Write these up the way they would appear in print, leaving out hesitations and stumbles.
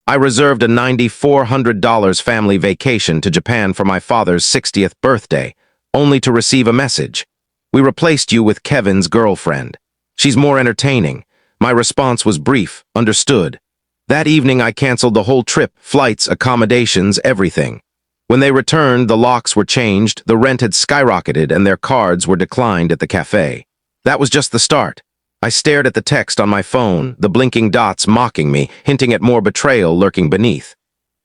I reserved a $9,400 family vacation to Japan for my father's 60th birthday, only to receive a message. We replaced you with Kevin's girlfriend. She's more entertaining. My response was brief, understood. That evening I canceled the whole trip, flights, accommodations, everything. When they returned, the locks were changed, the rent had skyrocketed, and their cards were declined at the cafe. That was just the start. I stared at the text on my phone, the blinking dots mocking me, hinting at more betrayal lurking beneath.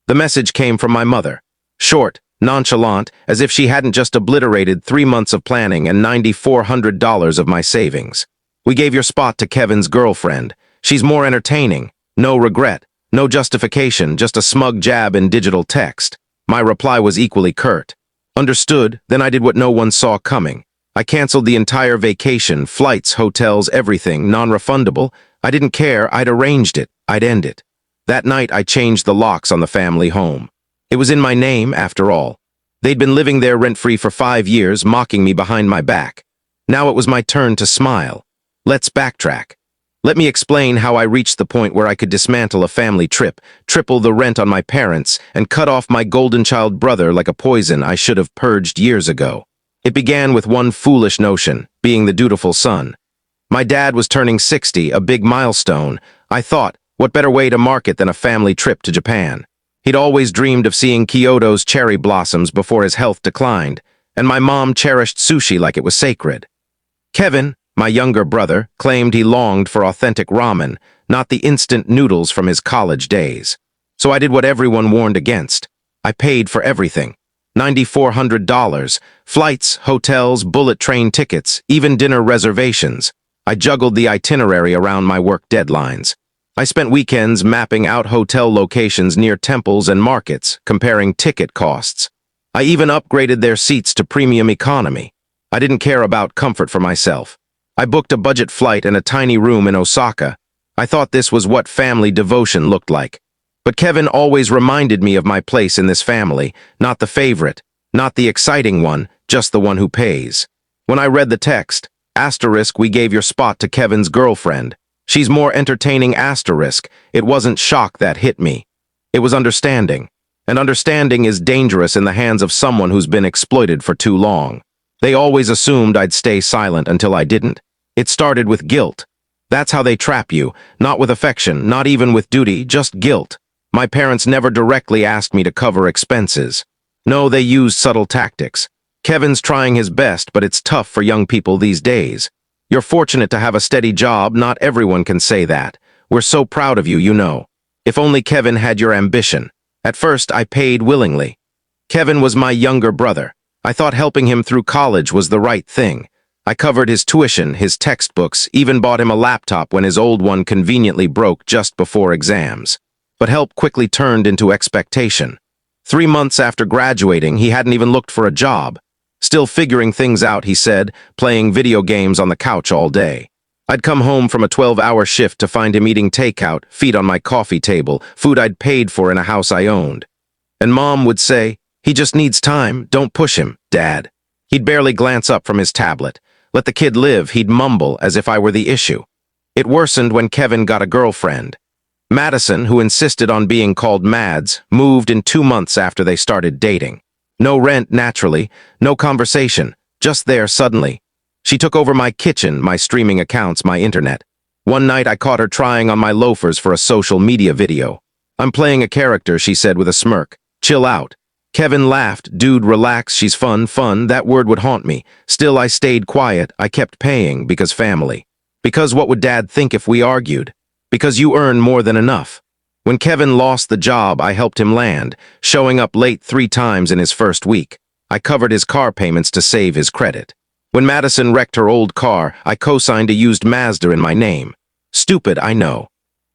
The message came from my mother. Short, nonchalant, as if she hadn't just obliterated 3 months of planning and $9,400 of my savings. We gave your spot to Kevin's girlfriend. She's more entertaining. No regret, no justification, just a smug jab in digital text. My reply was equally curt. Understood, then I did what no one saw coming. I canceled the entire vacation, flights, hotels, everything, non-refundable. I didn't care, I'd arranged it, I'd end it. That night I changed the locks on the family home. It was in my name, after all. They'd been living there rent-free for 5 years, mocking me behind my back. Now it was my turn to smile. Let's backtrack. Let me explain how I reached the point where I could dismantle a family trip, triple the rent on my parents, and cut off my golden child brother like a poison I should have purged years ago. It began with one foolish notion, being the dutiful son. My dad was turning 60, a big milestone. I thought, what better way to mark it than a family trip to Japan? He'd always dreamed of seeing Kyoto's cherry blossoms before his health declined, and my mom cherished sushi like it was sacred. Kevin, my younger brother, claimed he longed for authentic ramen, not the instant noodles from his college days. So I did what everyone warned against. I paid for everything. $9,400, flights, hotels, bullet train tickets, even dinner reservations. I juggled the itinerary around my work deadlines. I spent weekends mapping out hotel locations near temples and markets, comparing ticket costs. I even upgraded their seats to premium economy. I didn't care about comfort for myself. I booked a budget flight and a tiny room in Osaka. I thought this was what family devotion looked like. But Kevin always reminded me of my place in this family, not the favorite, not the exciting one, just the one who pays. When I read the text, asterisk, we gave your spot to Kevin's girlfriend. She's more entertaining, asterisk. It wasn't shock that hit me. It was understanding. And understanding is dangerous in the hands of someone who's been exploited for too long. They always assumed I'd stay silent until I didn't. It started with guilt. That's how they trap you, not with affection, not even with duty, just guilt. My parents never directly asked me to cover expenses. No, they used subtle tactics. Kevin's trying his best, but it's tough for young people these days. You're fortunate to have a steady job, not everyone can say that. We're so proud of you, you know. If only Kevin had your ambition. At first, I paid willingly. Kevin was my younger brother. I thought helping him through college was the right thing. I covered his tuition, his textbooks, even bought him a laptop when his old one conveniently broke just before exams. But help quickly turned into expectation. 3 months after graduating, he hadn't even looked for a job. Still figuring things out, he said, playing video games on the couch all day. I'd come home from a 12-hour shift to find him eating takeout, feet on my coffee table, food I'd paid for in a house I owned. And Mom would say, "He just needs time, don't push him, Dad." He'd barely glance up from his tablet. Let the kid live, he'd mumble as if I were the issue. It worsened when Kevin got a girlfriend. Madison, who insisted on being called Mads, moved in 2 months after they started dating. No rent, naturally, no conversation, just there suddenly. She took over my kitchen, my streaming accounts, my internet. One night I caught her trying on my loafers for a social media video. "I'm playing a character," she said with a smirk. "Chill out." Kevin laughed. "Dude, relax, she's fun, that word would haunt me. Still, I stayed quiet. I kept paying, because family. Because what would Dad think if we argued? Because you earn more than enough. When Kevin lost the job, I helped him land, showing up late 3 times in his first week. I covered his car payments to save his credit. When Madison wrecked her old car, I co-signed a used Mazda in my name. Stupid, I know.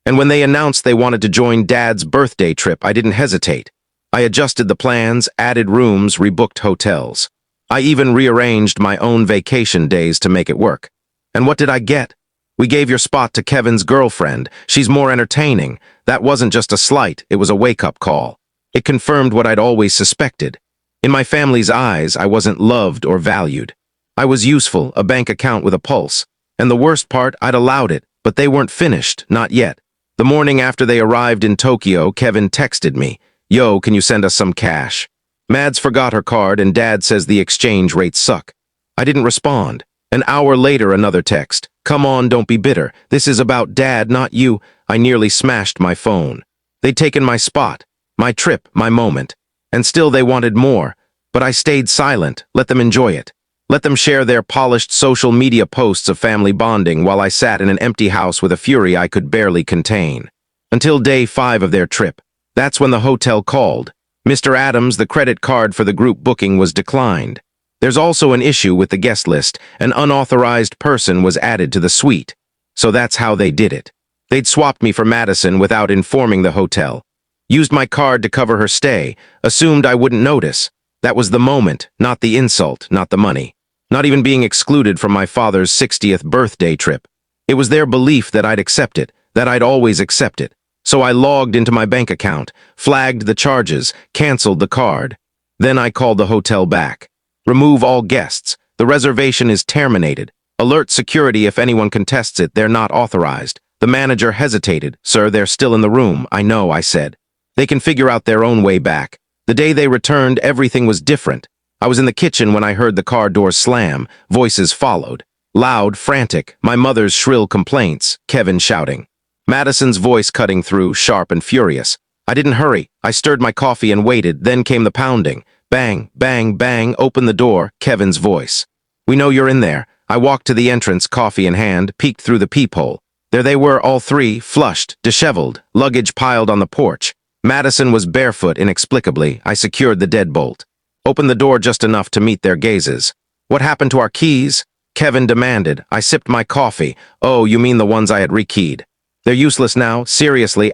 And when they announced they wanted to join Dad's birthday trip, I didn't hesitate. I adjusted the plans, added rooms, rebooked hotels. I even rearranged my own vacation days to make it work. And what did I get? "We gave your spot to Kevin's girlfriend. She's more entertaining." That wasn't just a slight, it was a wake-up call. It confirmed what I'd always suspected. In my family's eyes, I wasn't loved or valued. I was useful, a bank account with a pulse. And the worst part, I'd allowed it, but they weren't finished, not yet. The morning after they arrived in Tokyo, Kevin texted me, "Yo, can you send us some cash?" Mads forgot her card and Dad says the exchange rates suck. I didn't respond. An hour later, another text. "Come on, don't be bitter. This is about Dad, not you." I nearly smashed my phone. They'd taken my spot, my trip, my moment. And still they wanted more. But I stayed silent, let them enjoy it. Let them share their polished social media posts of family bonding while I sat in an empty house with a fury I could barely contain. Until day 5 of their trip. That's when the hotel called. Mr. Adams, the credit card for the group booking was declined. There's also an issue with the guest list. An unauthorized person was added to the suite. So that's how they did it. They'd swapped me for Madison without informing the hotel. Used my card to cover her stay, assumed I wouldn't notice. That was the moment, not the insult, not the money. Not even being excluded from my father's 60th birthday trip. It was their belief that I'd accept it, that I'd always accept it. So I logged into my bank account, flagged the charges, canceled the card. Then I called the hotel back. "Remove all guests. The reservation is terminated. Alert security if anyone contests it, they're not authorized." The manager hesitated. "Sir, they're still in the room." "I know," I said. "They can figure out their own way back." The day they returned, everything was different. I was in the kitchen when I heard the car doors slam. Voices followed. Loud, frantic, my mother's shrill complaints, Kevin shouting. Madison's voice cutting through, sharp and furious. I didn't hurry. I stirred my coffee and waited. Then came the pounding. Bang, bang, bang, open the door, Kevin's voice. "We know you're in there." I walked to the entrance, coffee in hand, peeked through the peephole. There they were, all three, flushed, disheveled, luggage piled on the porch. Madison was barefoot inexplicably. I secured the deadbolt. Opened the door just enough to meet their gazes. "What happened to our keys?" Kevin demanded. I sipped my coffee. "Oh, you mean the ones I had rekeyed. They're useless now, seriously,"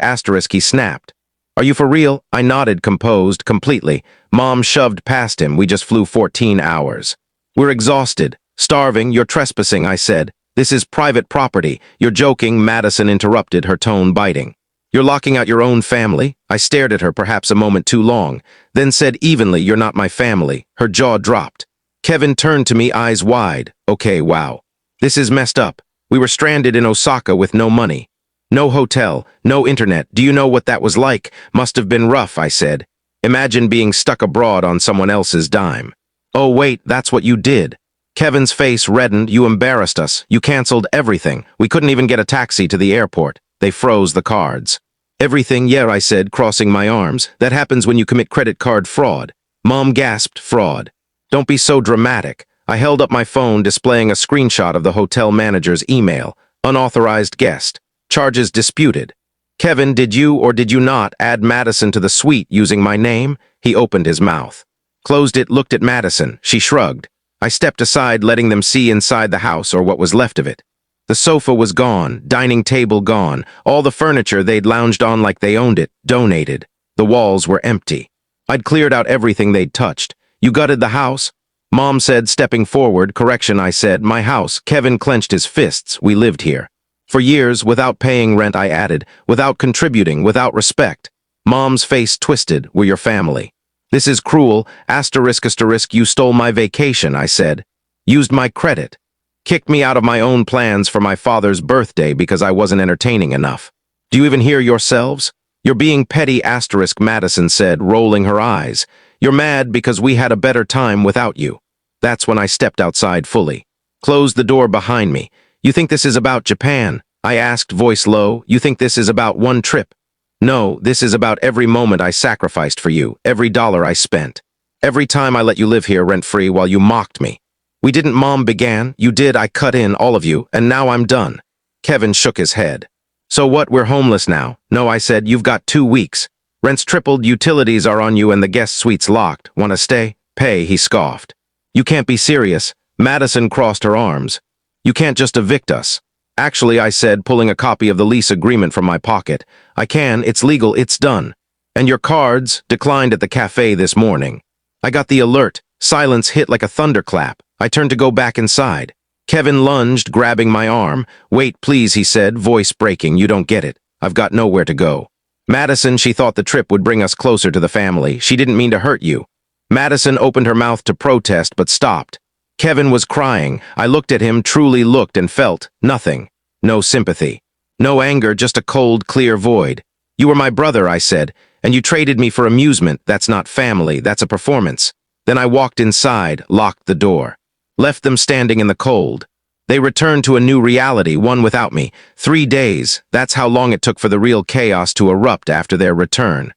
he snapped. "Are you for real?" I nodded, composed, completely. Mom shoved past him. "We just flew 14 hours. We're exhausted. Starving, you're trespassing," I said. "This is private property." "You're joking," Madison interrupted, her tone biting. "You're locking out your own family?" I stared at her perhaps a moment too long, then said evenly, "You're not my family." Her jaw dropped. Kevin turned to me, eyes wide. "Okay, wow. This is messed up. We were stranded in Osaka with no money. No hotel, no internet. Do you know what that was like? Must have been rough," I said. "Imagine being stuck abroad on someone else's dime." "Oh wait, that's what you did." Kevin's face reddened. "You embarrassed us. You canceled everything. We couldn't even get a taxi to the airport. They froze the cards." "Everything, yeah," I said, crossing my arms. "That happens when you commit credit card fraud." Mom gasped, "Fraud? Don't be so dramatic." I held up my phone, displaying a screenshot of the hotel manager's email. "Unauthorized guest. Charges disputed." "Kevin, did you or did you not add Madison to the suite using my name?" He opened his mouth. Closed it, looked at Madison. She shrugged. I stepped aside, letting them see inside the house, or what was left of it. The sofa was gone, dining table gone, all the furniture they'd lounged on like they owned it, donated. The walls were empty. I'd cleared out everything they'd touched. "You gutted the house?" Mom said, stepping forward. "Correction," I said. "My house." Kevin clenched his fists. "We lived here. For years, without paying rent," I added. "Without contributing, without respect." Mom's face twisted. "We're your family." "This is cruel. Asterisk, asterisk, you stole my vacation," I said. "Used my credit. Kicked me out of my own plans for my father's birthday because I wasn't entertaining enough. Do you even hear yourselves?" "You're being petty," asterisk, Madison said, rolling her eyes. "You're mad because we had a better time without you." That's when I stepped outside fully. Closed the door behind me. "You think this is about Japan?" I asked, voice low. "You think this is about one trip?" "No, this is about every moment I sacrificed for you, every dollar I spent. Every time I let you live here rent-free while you mocked me. We didn't," Mom began. "You did, I cut in, all of you, and now I'm done." Kevin shook his head. "So what, we're homeless now?" "No," I said, "you've got 2 weeks. Rent's tripled, utilities are on you, and the guest suite's locked. Want to stay?" "Pay," he scoffed. "You can't be serious." Madison crossed her arms. "You can't just evict us." "Actually," I said, pulling a copy of the lease agreement from my pocket. "I can, it's legal, it's done. And your cards declined at the cafe this morning." I got the alert. Silence hit like a thunderclap. I turned to go back inside. Kevin lunged, grabbing my arm. "Wait, please," he said, voice breaking. "You don't get it. I've got nowhere to go." "Madison, she thought the trip would bring us closer to the family. She didn't mean to hurt you." Madison opened her mouth to protest, but stopped. Kevin was crying. I looked at him, truly looked and felt nothing. No sympathy. No anger, just a cold, clear void. You were my brother, I said, and you traded me for amusement. That's not family, that's a performance. Then I walked inside, locked the door. Left them standing in the cold. They returned to a new reality, one without me. 3 days, that's how long it took for the real chaos to erupt after their return.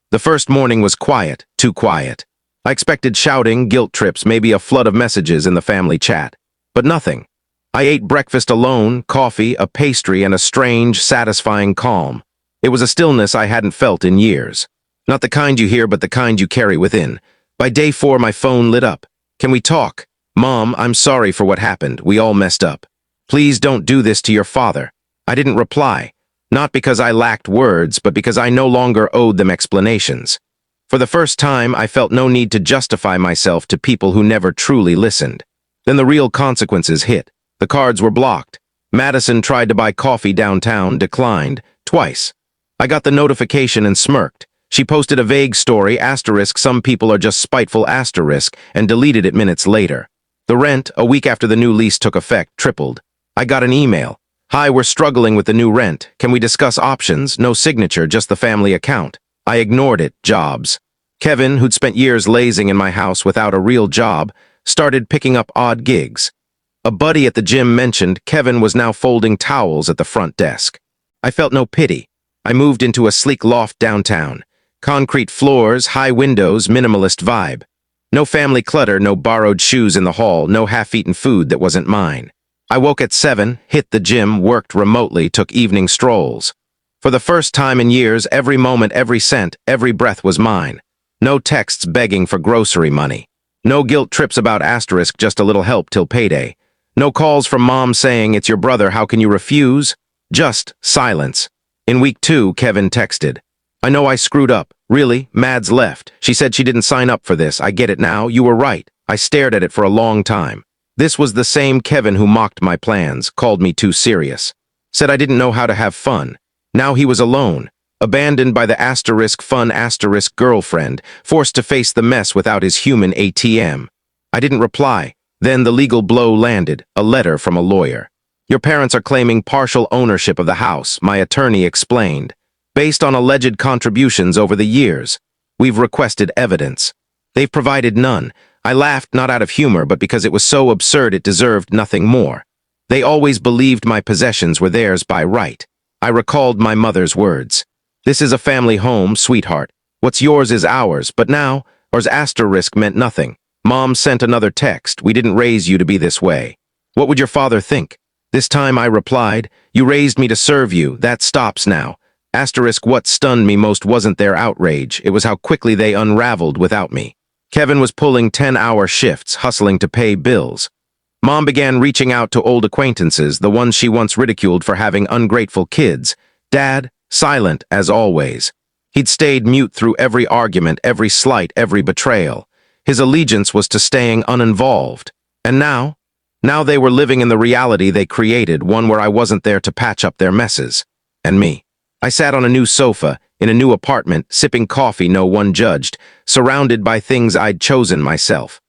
The first morning was quiet, too quiet. I expected shouting, guilt trips, maybe a flood of messages in the family chat. But nothing. I ate breakfast alone, coffee, a pastry, and a strange, satisfying calm. It was a stillness I hadn't felt in years. Not the kind you hear, but the kind you carry within. By day 4, my phone lit up. Can we talk? Mom, I'm sorry for what happened. We all messed up. Please don't do this to your father. I didn't reply. Not because I lacked words, but because I no longer owed them explanations. For the first time, I felt no need to justify myself to people who never truly listened. Then the real consequences hit. The cards were blocked. Madison tried to buy coffee downtown, declined, twice. I got the notification and smirked. She posted a vague story, asterisk, some people are just spiteful, asterisk, and deleted it minutes later. The rent, a week after the new lease took effect, tripled. I got an email. Hi, we're struggling with the new rent. Can we discuss options? No signature, just the family account. I ignored it. Jobs. Kevin, who'd spent years lazing in my house without a real job, started picking up odd gigs. A buddy at the gym mentioned Kevin was now folding towels at the front desk. I felt no pity. I moved into a sleek loft downtown. Concrete floors, high windows, minimalist vibe. No family clutter, no borrowed shoes in the hall, no half-eaten food that wasn't mine. I woke at 7, hit the gym, worked remotely, took evening strolls. For the first time in years, every moment, every cent, every breath was mine. No texts begging for grocery money. No guilt trips about asterisk, just a little help till payday. No calls from mom saying, it's your brother, how can you refuse? Just silence. In week 2, Kevin texted. I know I screwed up. Really? Mads left. She said she didn't sign up for this. I get it now. You were right. I stared at it for a long time. This was the same Kevin who mocked my plans, called me too serious. Said I didn't know how to have fun. Now he was alone. Abandoned by the asterisk fun asterisk girlfriend, forced to face the mess without his human ATM. I didn't reply. Then the legal blow landed, a letter from a lawyer. Your parents are claiming partial ownership of the house, my attorney explained. Based on alleged contributions over the years. We've requested evidence. They've provided none. I laughed not out of humor, but because it was so absurd it deserved nothing more. They always believed my possessions were theirs by right. I recalled my mother's words. This is a family home, sweetheart. What's yours is ours, but now, ours asterisk meant nothing. Mom sent another text. We didn't raise you to be this way. What would your father think? This time I replied, you raised me to serve you. That stops now. Asterisk, what stunned me most wasn't their outrage, it was how quickly they unraveled without me. Kevin was pulling 10-hour shifts, hustling to pay bills. Mom began reaching out to old acquaintances, the ones she once ridiculed for having ungrateful kids. Dad, silent as always. He'd stayed mute through every argument, every slight, every betrayal. His allegiance was to staying uninvolved. And now? Now they were living in the reality they created, one where I wasn't there to patch up their messes. And me. I sat on a new sofa, in a new apartment, sipping coffee no one judged, surrounded by things I'd chosen myself.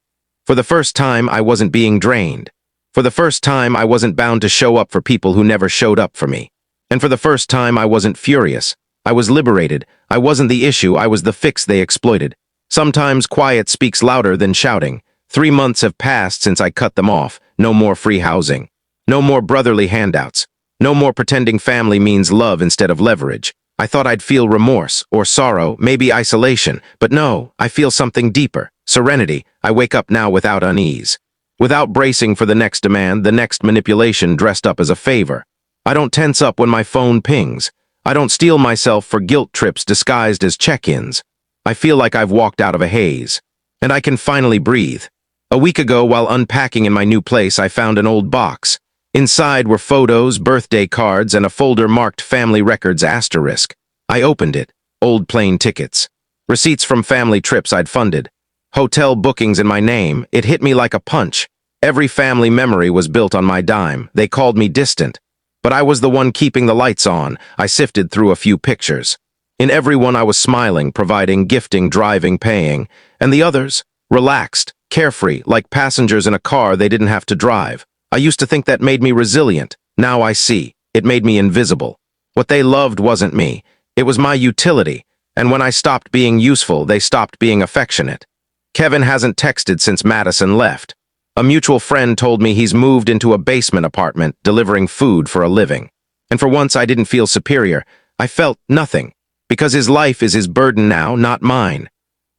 For the first time, I wasn't being drained. For the first time, I wasn't bound to show up for people who never showed up for me. And for the first time, I wasn't furious. I was liberated. I wasn't the issue, I was the fix they exploited. Sometimes quiet speaks louder than shouting. 3 months have passed since I cut them off. No more free housing. No more brotherly handouts. No more pretending family means love instead of leverage. I thought I'd feel remorse or sorrow, maybe isolation, but no, I feel something deeper. Serenity. I wake up now without unease. Without bracing for the next demand, the next manipulation dressed up as a favor. I don't tense up when my phone pings. I don't steel myself for guilt trips disguised as check-ins. I feel like I've walked out of a haze. And I can finally breathe. A week ago, while unpacking in my new place, I found an old box. Inside were photos, birthday cards, and a folder marked Family Records asterisk. I opened it. Old plane tickets. Receipts from family trips I'd funded. Hotel bookings in my name. It hit me like a punch. Every family memory was built on my dime. They called me distant. But I was the one keeping the lights on. I sifted through a few pictures. In every one I was smiling, providing, gifting, driving, paying. And the others? Relaxed, carefree, like passengers in a car they didn't have to drive. I used to think that made me resilient. Now I see. It made me invisible. What they loved wasn't me. It was my utility. And when I stopped being useful, they stopped being affectionate. Kevin hasn't texted since Madison left. A mutual friend told me he's moved into a basement apartment, delivering food for a living. And for once I didn't feel superior. I felt nothing. Because his life is his burden now, not mine.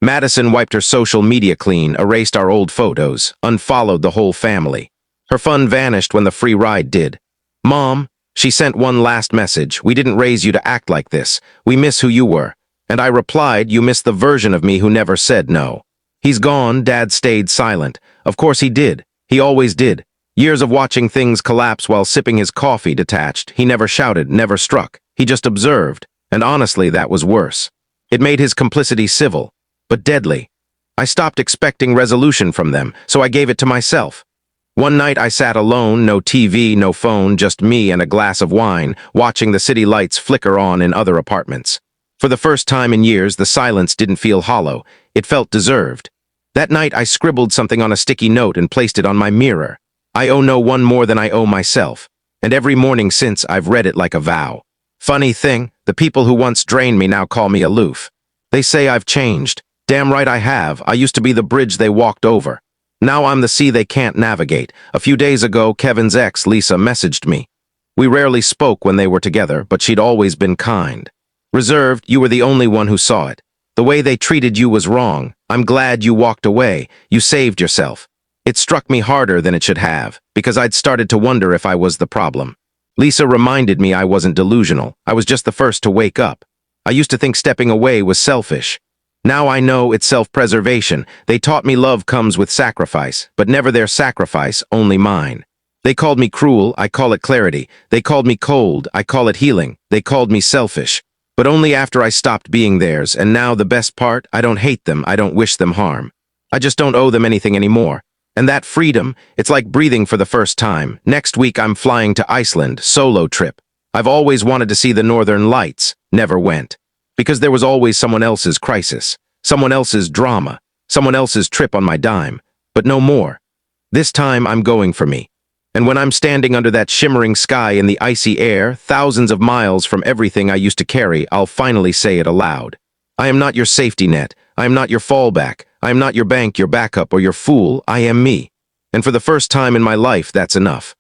Madison wiped her social media clean, erased our old photos, unfollowed the whole family. Her fun vanished when the free ride did. Mom, she sent one last message. We didn't raise you to act like this. We miss who you were. And I replied, you miss the version of me who never said no. He's gone, Dad stayed silent. Of course he did. He always did. Years of watching things collapse while sipping his coffee detached. He never shouted, never struck. He just observed. And honestly, that was worse. It made his complicity civil, but deadly. I stopped expecting resolution from them, so I gave it to myself. One night I sat alone, no TV, no phone, just me and a glass of wine, watching the city lights flicker on in other apartments. For the first time in years, the silence didn't feel hollow. It felt deserved. That night I scribbled something on a sticky note and placed it on my mirror. I owe no one more than I owe myself. And every morning since, I've read it like a vow. Funny thing, the people who once drained me now call me aloof. They say I've changed. Damn right I have. I used to be the bridge they walked over. Now I'm the sea they can't navigate. A few days ago, Kevin's ex, Lisa, messaged me. We rarely spoke when they were together, but she'd always been kind. Reserved, you were the only one who saw it. The way they treated you was wrong. I'm glad you walked away. You saved yourself. It struck me harder than it should have, because I'd started to wonder if I was the problem. Lisa reminded me I wasn't delusional. I was just the first to wake up. I used to think stepping away was selfish. Now I know it's self-preservation. They taught me love comes with sacrifice, but never their sacrifice, only mine. They called me cruel, I call it clarity. They called me cold, I call it healing. They called me selfish. But only after I stopped being theirs, and now the best part, I don't hate them, I don't wish them harm. I just don't owe them anything anymore. And that freedom, it's like breathing for the first time. Next week I'm flying to Iceland, solo trip. I've always wanted to see the Northern Lights, never went. Because there was always someone else's crisis, someone else's drama, someone else's trip on my dime, but no more. This time I'm going for me. And when I'm standing under that shimmering sky in the icy air, thousands of miles from everything I used to carry, I'll finally say it aloud. I am not your safety net. I am not your fallback. I am not your bank, your backup, or your fool. I am me. And for the first time in my life, that's enough.